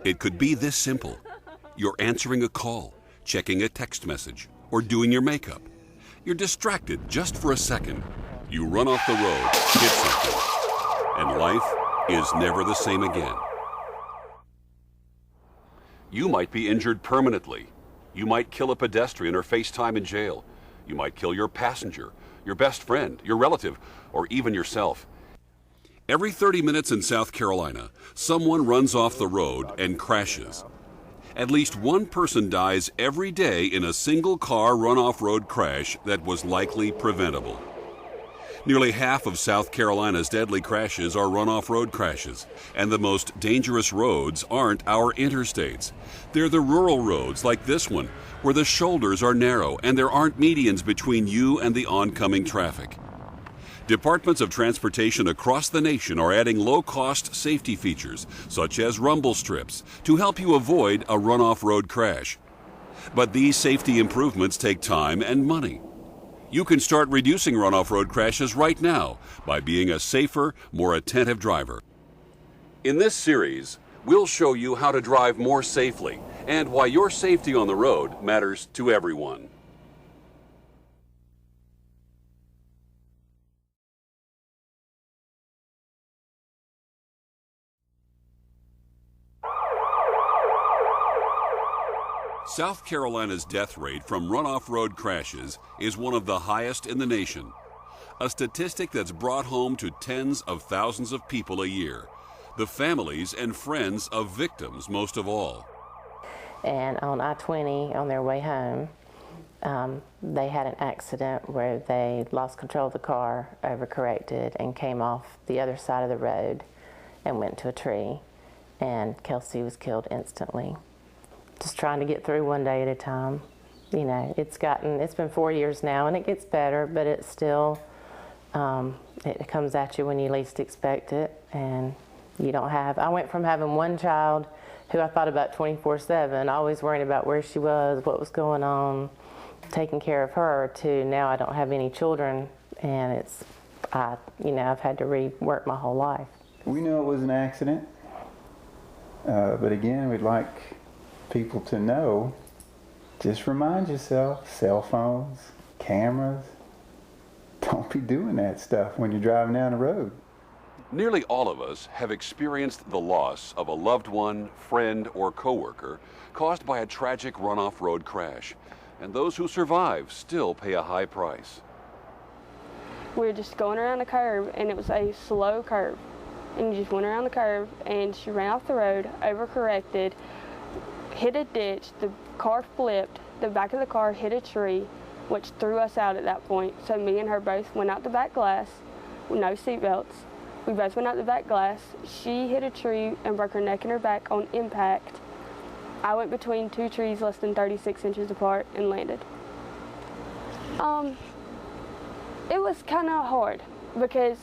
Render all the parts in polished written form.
It could be this simple. You're answering a call, checking a text message, or doing your makeup. You're distracted just for a second. You run off the road, hit something, and life is never the same again. You might be injured permanently. You might kill a pedestrian or face time in jail. You might kill your passenger, your best friend, your relative, or even yourself. Every 30 minutes in South Carolina, someone runs off the road and crashes. At least one person dies every day in a single car run-off road crash that was likely preventable. Nearly half of South Carolina's deadly crashes are run-off road crashes, and the most dangerous roads aren't our interstates. They're the rural roads like this one, where the shoulders are narrow and there aren't medians between you and the oncoming traffic. Departments of transportation across the nation are adding low-cost safety features, such as rumble strips, to help you avoid a run-off road crash. But these safety improvements take time and money. You can start reducing run-off road crashes right now by being a safer, more attentive driver. In this series, we'll show you how to drive more safely and why your safety on the road matters to everyone. South Carolina's death rate from run-off road crashes is one of the highest in the nation, a statistic that's brought home to tens of thousands of people a year, the families and friends of victims most of all. And on I-20, on their way home, they had an accident where they lost control of the car, overcorrected, and came off the other side of the road and went to a tree, and Kelsey was killed instantly. Just trying to get through one day at a time. You know, it's been 4 years now, and it gets better, but it's still, it comes at you when you least expect it, and you don't have, I went from having one child who I thought about 24/7, always worrying about where she was, what was going on, taking care of her, to now I don't have any children, and I've had to rework my whole life. We know it was an accident, but again, we'd like people to know, just remind yourself, cell phones, cameras, don't be doing that stuff when you're driving down the road. Nearly all of us have experienced the loss of a loved one, friend, or coworker caused by a tragic run-off road crash, and those who survive still pay a high price. We were just going around a curve, and it was a slow curve, and you just went around the curve, and she ran off the road, overcorrected, hit a ditch, the car flipped, the back of the car hit a tree, which threw us out at that point. So me and her both went out the back glass with no seatbelts. We both went out the back glass. She hit a tree and broke her neck and her back on impact. I went between two trees less than 36 inches apart and landed. It was kind of hard because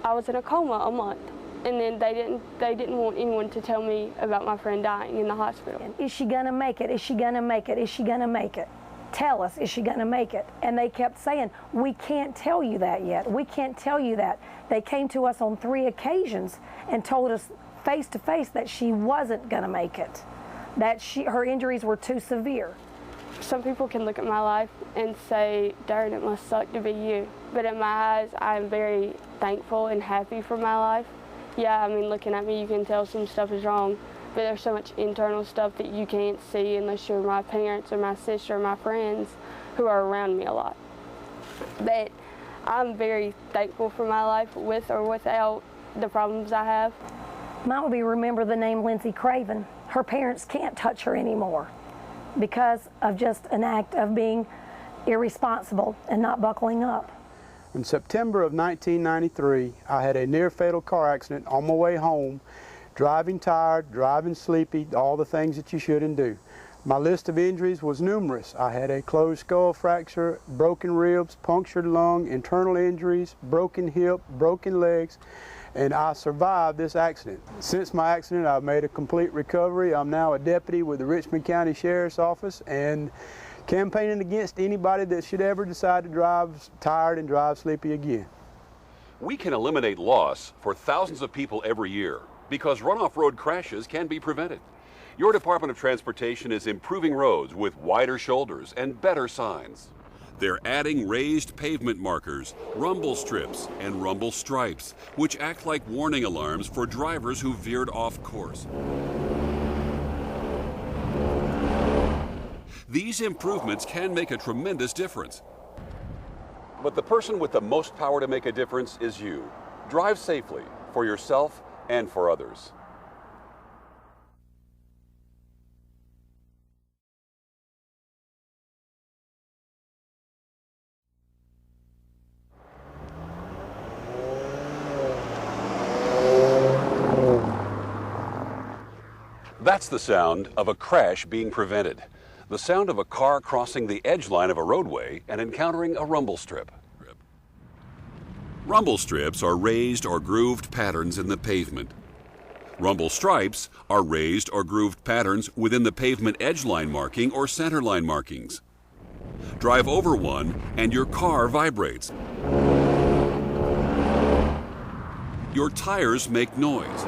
I was in a coma a month. And then they didn't want anyone to tell me about my friend dying in the hospital. Is she gonna make it? Is she gonna make it? Is she gonna make it? Tell us, is she gonna make it? And they kept saying, we can't tell you that yet. We can't tell you that. They came to us on 3 occasions and told us face to face that she wasn't gonna make it, that her injuries were too severe. Some people can look at my life and say, darn, it must suck to be you. But in my eyes, I'm very thankful and happy for my life. Yeah, I mean, looking at me, you can tell some stuff is wrong, but there's so much internal stuff that you can't see unless you're my parents or my sister or my friends who are around me a lot. But I'm very thankful for my life, with or without the problems I have. Mine would be remember the name Lindsay Craven. Her parents can't touch her anymore because of just an act of being irresponsible and not buckling up. In September of 1993, I had a near-fatal car accident on my way home, driving tired, driving sleepy, all the things that you shouldn't do. My list of injuries was numerous. I had a closed skull fracture, broken ribs, punctured lung, internal injuries, broken hip, broken legs, and I survived this accident. Since my accident, I've made a complete recovery. I'm now a deputy with the Richmond County Sheriff's Office and campaigning against anybody that should ever decide to drive tired and drive sleepy again. We can eliminate loss for thousands of people every year because run-off road crashes can be prevented. Your Department of Transportation is improving roads with wider shoulders and better signs. They're adding raised pavement markers, rumble strips, and rumble stripes, which act like warning alarms for drivers who veered off course. These improvements can make a tremendous difference. But the person with the most power to make a difference is you. Drive safely for yourself and for others. That's the sound of a crash being prevented. The sound of a car crossing the edge line of a roadway and encountering a rumble strip. Rumble strips are raised or grooved patterns in the pavement. Rumble stripes are raised or grooved patterns within the pavement edge line marking or center line markings. Drive over one and your car vibrates. Your tires make noise.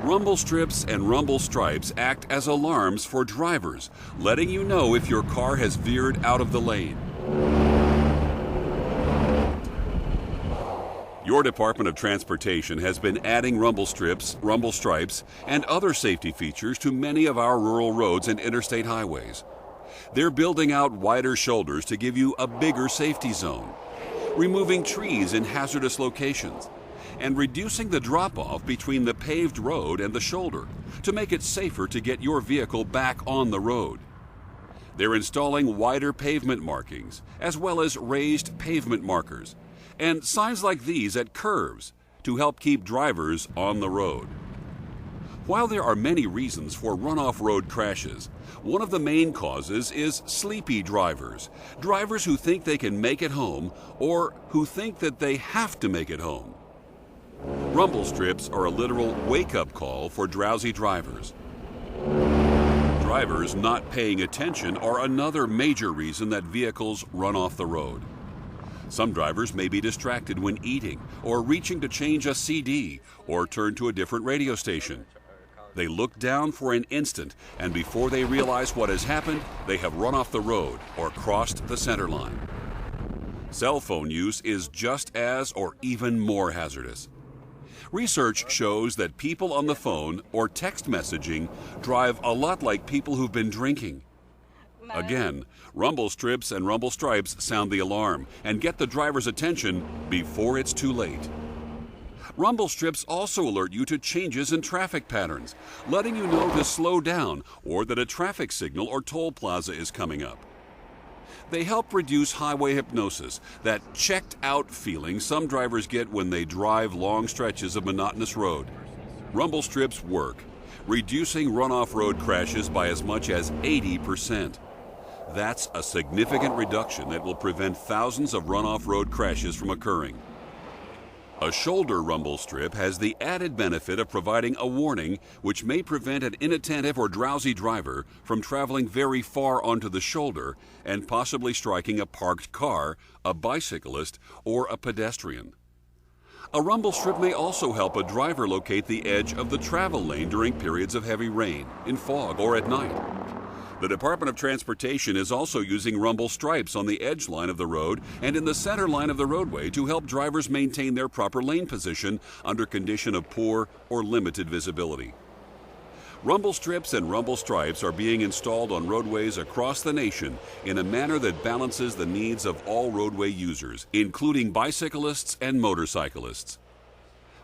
Rumble strips and rumble stripes act as alarms for drivers, letting you know if your car has veered out of the lane. Your Department of Transportation has been adding rumble strips, rumble stripes, and other safety features to many of our rural roads and interstate highways. They're building out wider shoulders to give you a bigger safety zone, removing trees in hazardous locations, and reducing the drop-off between the paved road and the shoulder to make it safer to get your vehicle back on the road. They're installing wider pavement markings, as well as raised pavement markers, and signs like these at curves to help keep drivers on the road. While there are many reasons for runoff road crashes, one of the main causes is sleepy drivers, drivers who think they can make it home or who think that they have to make it home. Rumble strips are a literal wake-up call for drowsy drivers. Drivers not paying attention are another major reason that vehicles run off the road. Some drivers may be distracted when eating or reaching to change a CD or turn to a different radio station. They look down for an instant, and before they realize what has happened, they have run off the road or crossed the center line. Cell phone use is just as or even more hazardous. Research shows that people on the phone or text messaging drive a lot like people who've been drinking. Again, rumble strips and rumble stripes sound the alarm and get the driver's attention before it's too late. Rumble strips also alert you to changes in traffic patterns, letting you know to slow down or that a traffic signal or toll plaza is coming up. They help reduce highway hypnosis, that checked-out feeling some drivers get when they drive long stretches of monotonous road. Rumble strips work, reducing runoff road crashes by as much as 80%. That's a significant reduction that will prevent thousands of runoff road crashes from occurring. A shoulder rumble strip has the added benefit of providing a warning which may prevent an inattentive or drowsy driver from traveling very far onto the shoulder and possibly striking a parked car, a bicyclist, or a pedestrian. A rumble strip may also help a driver locate the edge of the travel lane during periods of heavy rain, in fog, or at night. The Department of Transportation is also using rumble stripes on the edge line of the road and in the center line of the roadway to help drivers maintain their proper lane position under condition of poor or limited visibility. Rumble strips and rumble stripes are being installed on roadways across the nation in a manner that balances the needs of all roadway users, including bicyclists and motorcyclists.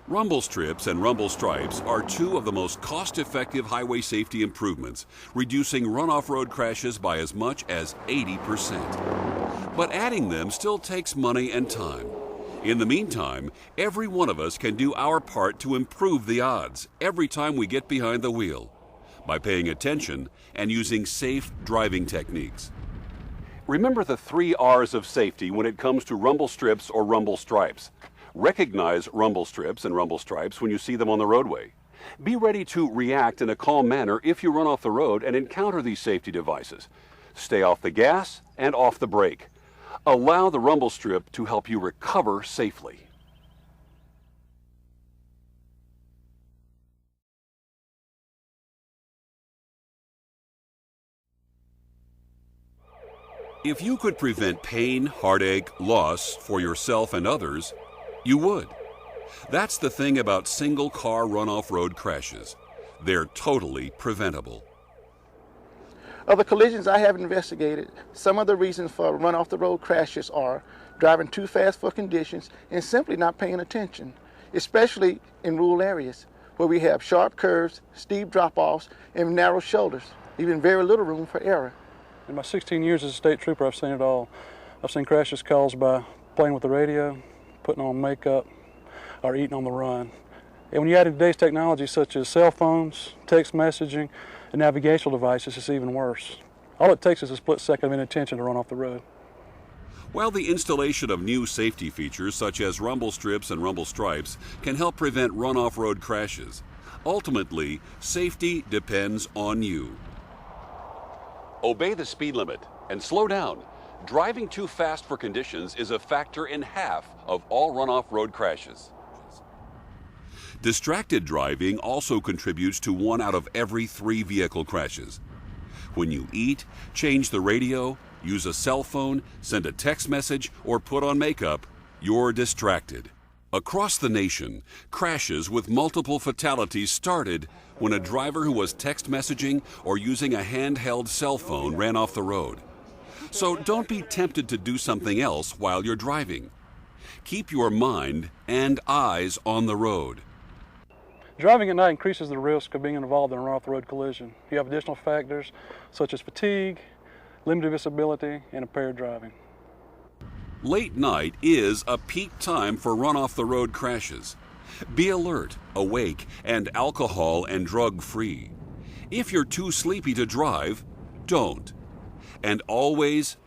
Rumble strips and rumble stripes are two of the most cost-effective highway safety improvements, reducing runoff road crashes by as much as 80%. But adding them still takes money and time. In the meantime, every one of us can do our part to improve the odds every time we get behind the wheel by paying attention and using safe driving techniques. Remember the 3 R's of safety when it comes to rumble strips or rumble stripes. Recognize rumble strips and rumble stripes when you see them on the roadway. Be ready to react in a calm manner if you run off the road and encounter these safety devices. Stay off the gas and off the brake. Allow the rumble strip to help you recover safely. If you could prevent pain, heartache, loss for yourself and others, you would. That's the thing about single-car runoff road crashes. They're totally preventable. Of the collisions I have investigated, some of the reasons for run-off-the-road crashes are driving too fast for conditions and simply not paying attention, especially in rural areas where we have sharp curves, steep drop-offs, and narrow shoulders, leaving very little room for error. In my 16 years as a state trooper, I've seen it all. I've seen crashes caused by playing with the radio, putting on makeup, or eating on the run. And when you add today's technology such as cell phones, text messaging, and navigational devices, it's even worse. All it takes is a split second of inattention to run off the road. While the installation of new safety features such as rumble strips and rumble stripes can help prevent run-off road crashes, ultimately, safety depends on you. Obey the speed limit and slow down. Driving too fast for conditions is a factor in half of all run-off road crashes. Distracted driving also contributes to 1 out of every 3 vehicle crashes. When you eat, change the radio, use a cell phone, send a text message, or put on makeup, you're distracted. Across the nation, crashes with multiple fatalities started when a driver who was text messaging or using a handheld cell phone ran off the road. So don't be tempted to do something else while you're driving. Keep your mind and eyes on the road. Driving at night increases the risk of being involved in a run-off-the-road collision. You have additional factors such as fatigue, limited visibility, and impaired driving. Late night is a peak time for run-off-the-road crashes. Be alert, awake, and alcohol and drug-free. If you're too sleepy to drive, don't. And always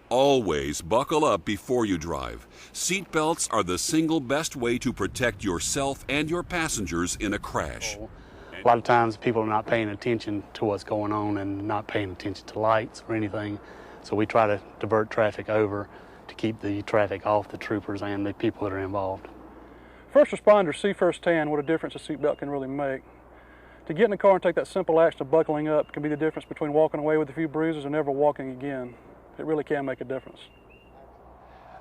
buckle up before you drive. Seat belts are the single best way to protect yourself and your passengers in a crash. A lot of times people are not paying attention to what's going on and not paying attention to lights or anything. So we try to divert traffic over to keep the traffic off the troopers and the people that are involved. First responders see firsthand what a difference a seatbelt can really make. To get in the car and take that simple action of buckling up can be the difference between walking away with a few bruises and never walking again. It really can make a difference.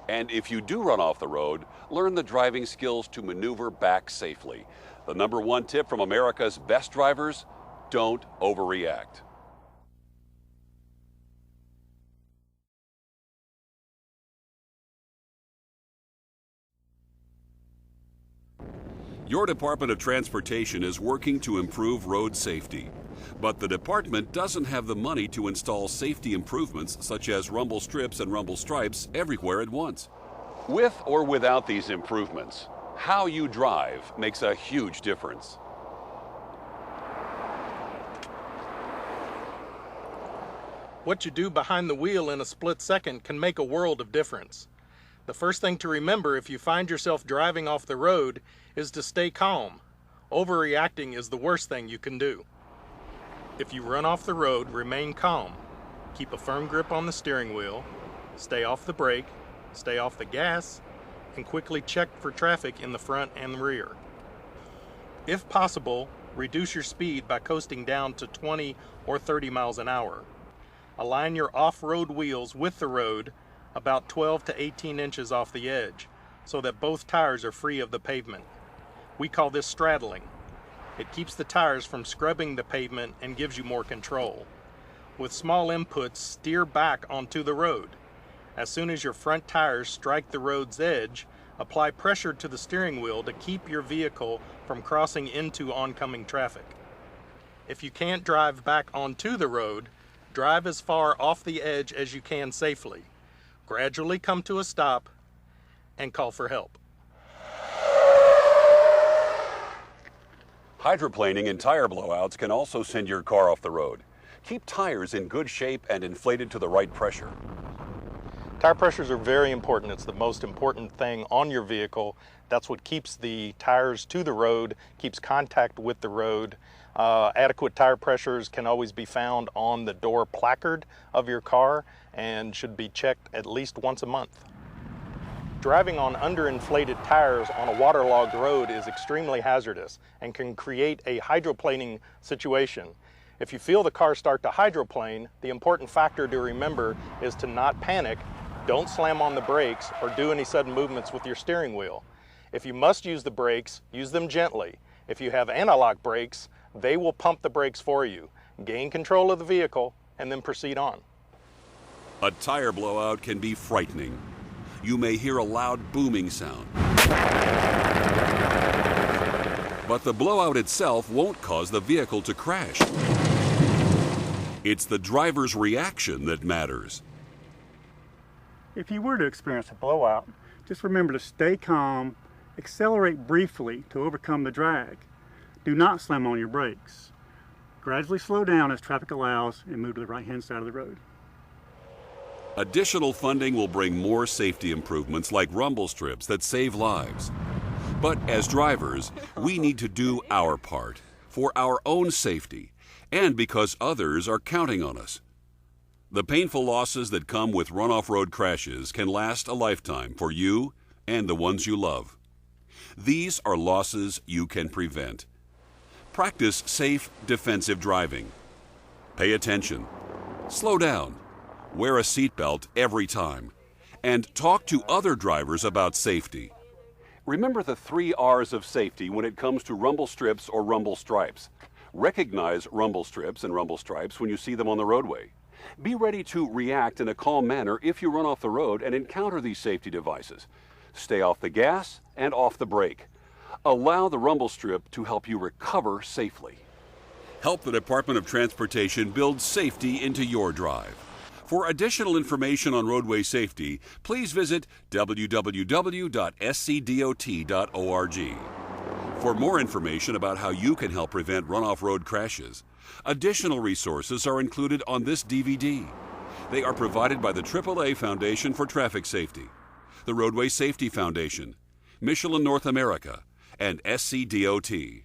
And if you do run off the road, learn the driving skills to maneuver back safely. The #1 tip from America's best drivers: don't overreact. Your Department of Transportation is working to improve road safety. But the department doesn't have the money to install safety improvements such as rumble strips and rumble stripes everywhere at once. With or without these improvements, how you drive makes a huge difference. What you do behind the wheel in a split second can make a world of difference. The first thing to remember if you find yourself driving off the road is to stay calm. Overreacting is the worst thing you can do. If you run off the road, remain calm. Keep a firm grip on the steering wheel, stay off the brake, stay off the gas, and quickly check for traffic in the front and the rear. If possible, reduce your speed by coasting down to 20 or 30 miles an hour. Align your off-road wheels with the road about 12 to 18 inches off the edge so that both tires are free of the pavement. We call this straddling. It keeps the tires from scrubbing the pavement and gives you more control. With small inputs, steer back onto the road. As soon as your front tires strike the road's edge, apply pressure to the steering wheel to keep your vehicle from crossing into oncoming traffic. If you can't drive back onto the road, drive as far off the edge as you can safely. Gradually come to a stop and call for help. Hydroplaning and tire blowouts can also send your car off the road. Keep tires in good shape and inflated to the right pressure. Tire pressures are very important. It's the most important thing on your vehicle. That's what keeps the tires to the road, keeps contact with the road. Adequate tire pressures can always be found on the door placard of your car and should be checked at least once a month. Driving on underinflated tires on a waterlogged road is extremely hazardous and can create a hydroplaning situation. If you feel the car start to hydroplane, the important factor to remember is to not panic, don't slam on the brakes, or do any sudden movements with your steering wheel. If you must use the brakes, use them gently. If you have analog brakes, they will pump the brakes for you. Gain control of the vehicle and then proceed on. A tire blowout can be frightening. You may hear a loud booming sound. But the blowout itself won't cause the vehicle to crash. It's the driver's reaction that matters. If you were to experience a blowout, just remember to stay calm, accelerate briefly to overcome the drag. Do not slam on your brakes. Gradually slow down as traffic allows and move to the right-hand side of the road. Additional funding will bring more safety improvements like rumble strips that save lives. But as drivers, we need to do our part for our own safety and because others are counting on us. The painful losses that come with run-off road crashes can last a lifetime for you and the ones you love. These are losses you can prevent. Practice safe, defensive driving. Pay attention. Slow down. Wear a seatbelt every time. And talk to other drivers about safety. Remember the 3 R's of safety when it comes to rumble strips or rumble stripes. Recognize rumble strips and rumble stripes when you see them on the roadway. Be ready to react in a calm manner if you run off the road and encounter these safety devices. Stay off the gas and off the brake. Allow the rumble strip to help you recover safely. Help the Department of Transportation build safety into your drive. For additional information on roadway safety, please visit www.scdot.org. For more information about how you can help prevent run-off road crashes, additional resources are included on this DVD. They are provided by the AAA Foundation for Traffic Safety, the Roadway Safety Foundation, Michelin North America, and SCDOT.